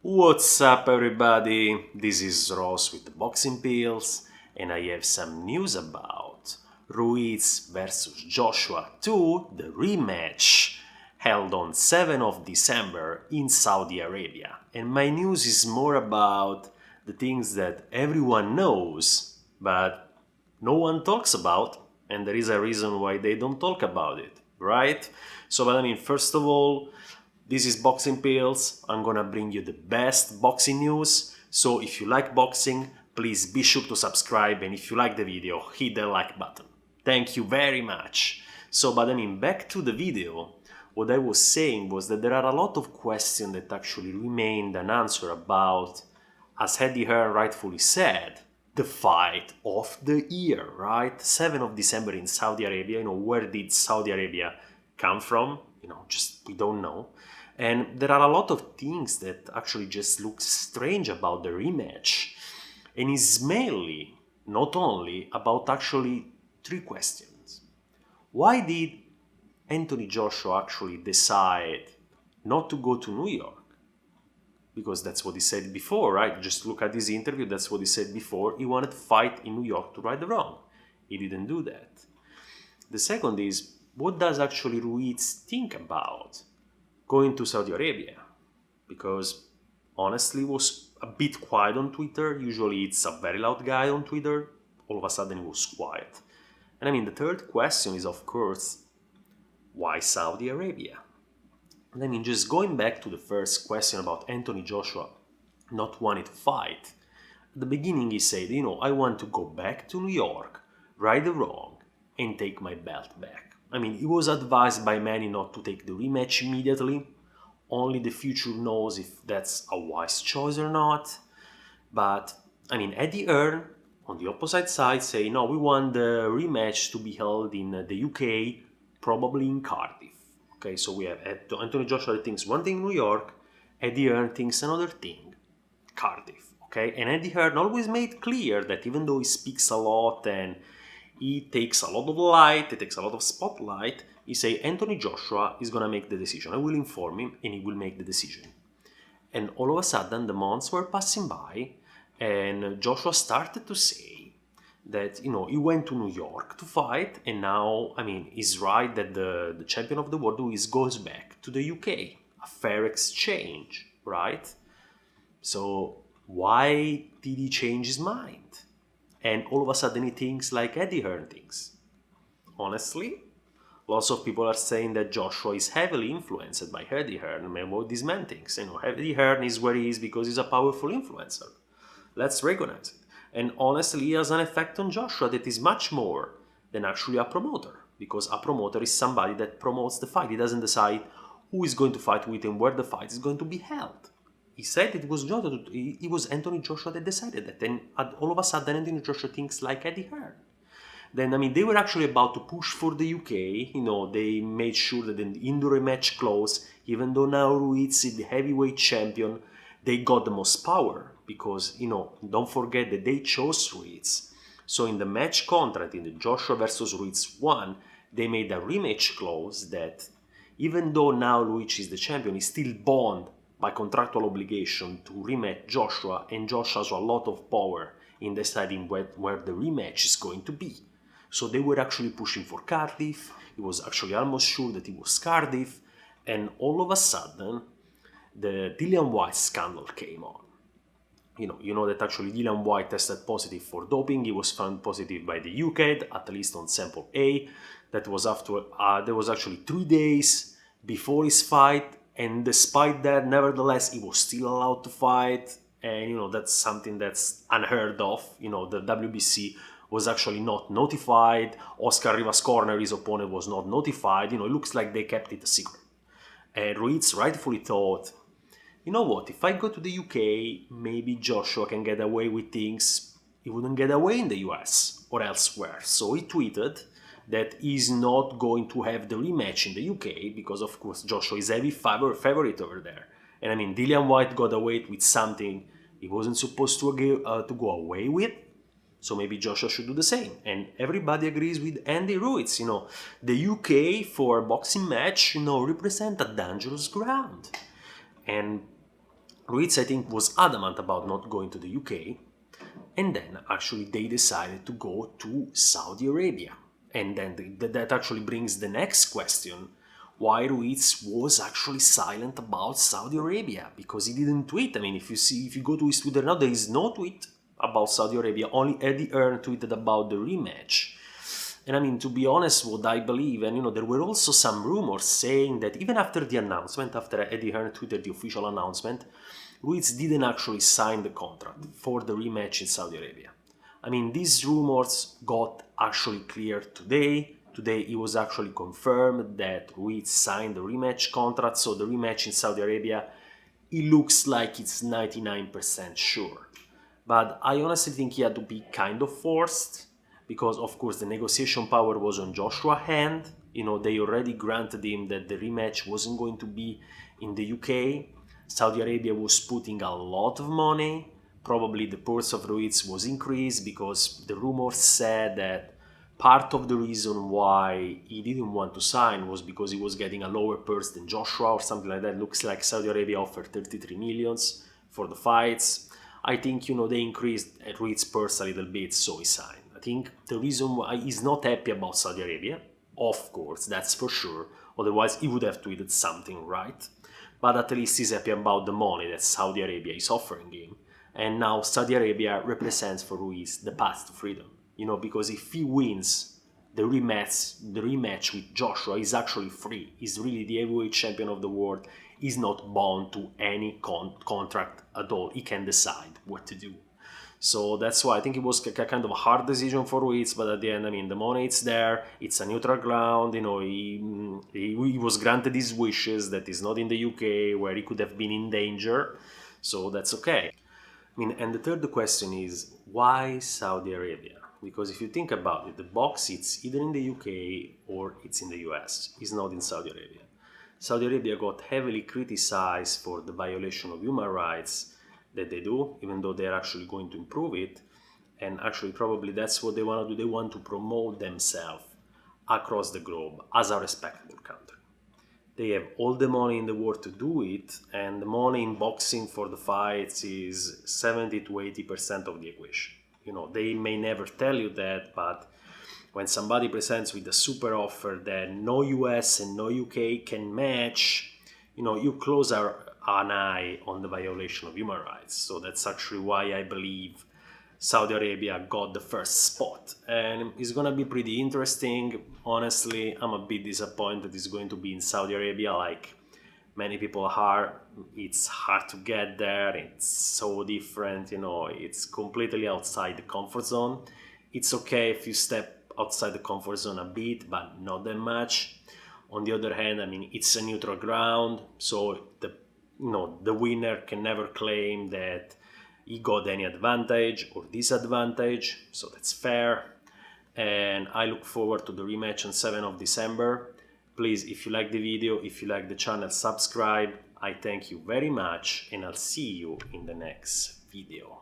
What's up, everybody? This is Ross with the Boxing Pills, and I have some news about Ruiz versus Joshua 2, the rematch held on 7th of December in Saudi Arabia. And my news is more about the things that everyone knows, but no one talks about, and there is a reason why they don't talk about it, right? First of all, this is Boxing Pills. I'm gonna bring you the best boxing news. So if you like boxing, please be sure to subscribe, and if you like the video, hit the like button. Thank you very much. Back to the video. What I was saying was that there are a lot of questions that actually remained unanswered about, as Eddie Hearn rightfully said, the fight of the year, right? 7th of December in Saudi Arabia. Where did Saudi Arabia come from? Just we don't know. And there are a lot of things that actually just look strange about the rematch. And it's mainly, not only, about actually three questions. Why did Anthony Joshua actually decide not to go to New York? Because that's what he said before, right? Just look at this interview, that's what he said before. He wanted to fight in New York to right the wrong. He didn't do that. The second is, what does actually Ruiz think about going to Saudi Arabia? Because honestly, was a bit quiet on Twitter. Usually it's a very loud guy on Twitter. All of a sudden he was quiet. And the third question is, of course, why Saudi Arabia? And just going back to the first question about Anthony Joshua not wanting to fight. At the beginning he said, I want to go back to New York, right the wrong, and take my belt back. He was advised by many not to take the rematch immediately. Only the future knows if that's a wise choice or not. But, Eddie Hearn, on the opposite side, say, no, we want the rematch to be held in the UK, probably in Cardiff. Okay, so we have Anthony Joshua thinks one thing, New York. Eddie Hearn thinks another thing, Cardiff. Okay, and Eddie Hearn always made clear that even though he speaks a lot and he takes a lot of light, he takes a lot of spotlight, he say Anthony Joshua is gonna make the decision. I will inform him and he will make the decision. And all of a sudden the months were passing by and Joshua started to say that, he went to New York to fight, and now, he's right that the champion of the world goes back to the UK. A fair exchange, right? So why did he change his mind? And all of a sudden he thinks like Eddie Hearn thinks. Honestly, lots of people are saying that Joshua is heavily influenced by Eddie Hearn. And what this man thinks. Eddie Hearn is where he is because he's a powerful influencer. Let's recognize it. And honestly, he has an effect on Joshua that is much more than actually a promoter. Because a promoter is somebody that promotes the fight. He doesn't decide who is going to fight with and where the fight is going to be held. He said it was Anthony Joshua that decided that. And all of a sudden, Anthony Joshua thinks like Eddie Hearn. Then, they were actually about to push for the UK. They made sure that in the indoor match close, even though now Ruiz is the heavyweight champion, they got the most power. Because, don't forget that they chose Ruiz. So in the match contract, in the Joshua versus Ruiz 1, they made a rematch clause that even though now Ruiz is the champion, he's still bound by contractual obligation to rematch Joshua, and Joshua has a lot of power in deciding where the rematch is going to be. So they were actually pushing for Cardiff. It was actually almost sure that it was Cardiff. And all of a sudden, the Dillian Whyte scandal came on. You know that actually Dillian Whyte tested positive for doping. He was found positive by the UK, at least on sample A. That was there was actually 3 days before his fight, and despite that, nevertheless, he was still allowed to fight. And that's something that's unheard of. The WBC was actually not notified. Oscar Rivas Corner, his opponent, was not notified. It looks like they kept it a secret. And Ruiz rightfully thought, you know what, if I go to the UK, maybe Joshua can get away with things he wouldn't get away in the US or elsewhere. So he tweeted that he's not going to have the rematch in the UK because, of course, Joshua is heavy favorite over there. And Dillian Whyte got away with something he wasn't supposed to go away with. So maybe Joshua should do the same. And everybody agrees with Andy Ruiz. The UK for a boxing match, represent a dangerous ground. And Ruiz, I think, was adamant about not going to the UK, and then actually they decided to go to Saudi Arabia. And then that actually brings the next question, why Ruiz was actually silent about Saudi Arabia, because he didn't tweet. I mean, if you go to his Twitter now, there is no tweet about Saudi Arabia, only Eddie Hearn tweeted about the rematch. And I mean, to be honest, what I believe, and there were also some rumors saying that even after the announcement, after Eddie Hearn tweeted the official announcement, Ruiz didn't actually sign the contract for the rematch in Saudi Arabia. I mean, these rumors got actually cleared today. Today it was actually confirmed that Ruiz signed the rematch contract, so the rematch in Saudi Arabia, it looks like it's 99% sure. But I honestly think he had to be kind of forced, because of course the negotiation power was on Joshua's hand. They already granted him that the rematch wasn't going to be in the UK. Saudi Arabia was putting a lot of money. Probably the purse of Ruiz was increased, because the rumors said that part of the reason why he didn't want to sign was because he was getting a lower purse than Joshua or something like that. Looks like Saudi Arabia offered 33 millions for the fights. I think, they increased Ruiz's purse a little bit, so he signed. I think the reason why he's not happy about Saudi Arabia, of course, that's for sure. Otherwise, he would have tweeted something, right? But at least he's happy about the money that Saudi Arabia is offering him. And now Saudi Arabia represents for Ruiz the path to freedom. Because if he wins the rematch with Joshua, he's actually free. He's really the heavyweight champion of the world. He's not bound to any contract at all. He can decide what to do. So that's why I think it was kind of a hard decision for Ruiz, but at the end, I mean, the money is there, it's a neutral ground, he was granted his wishes that he's not in the UK where he could have been in danger, so that's okay. I mean, and the third question is, why Saudi Arabia? Because if you think about it, the box, it's either in the UK or it's in the US, it's not in Saudi Arabia. Saudi Arabia got heavily criticized for the violation of human rights that they do, even though they're actually going to improve it. And actually, probably that's what they want to do. They want to promote themselves across the globe as a respectable country. They have all the money in the world to do it, and the money in boxing for the fights is 70 to 80% of the equation. They may never tell you that, but when somebody presents with a super offer that no US and no UK can match, you close an eye on the violation of human rights. So that's actually why I believe Saudi Arabia got the first spot. And it's going to be pretty interesting. Honestly, I'm a bit disappointed it's going to be in Saudi Arabia, like many people are. It's hard to get there. It's so different, it's completely outside the comfort zone. It's okay if you step outside the comfort zone a bit, but not that much. On the other hand, I mean, it's a neutral ground, so the winner can never claim that he got any advantage or disadvantage, so that's fair. And I look forward to the rematch on 7th of December. Please, if you like the video, if you like the channel, subscribe. I thank you very much, and I'll see you in the next video.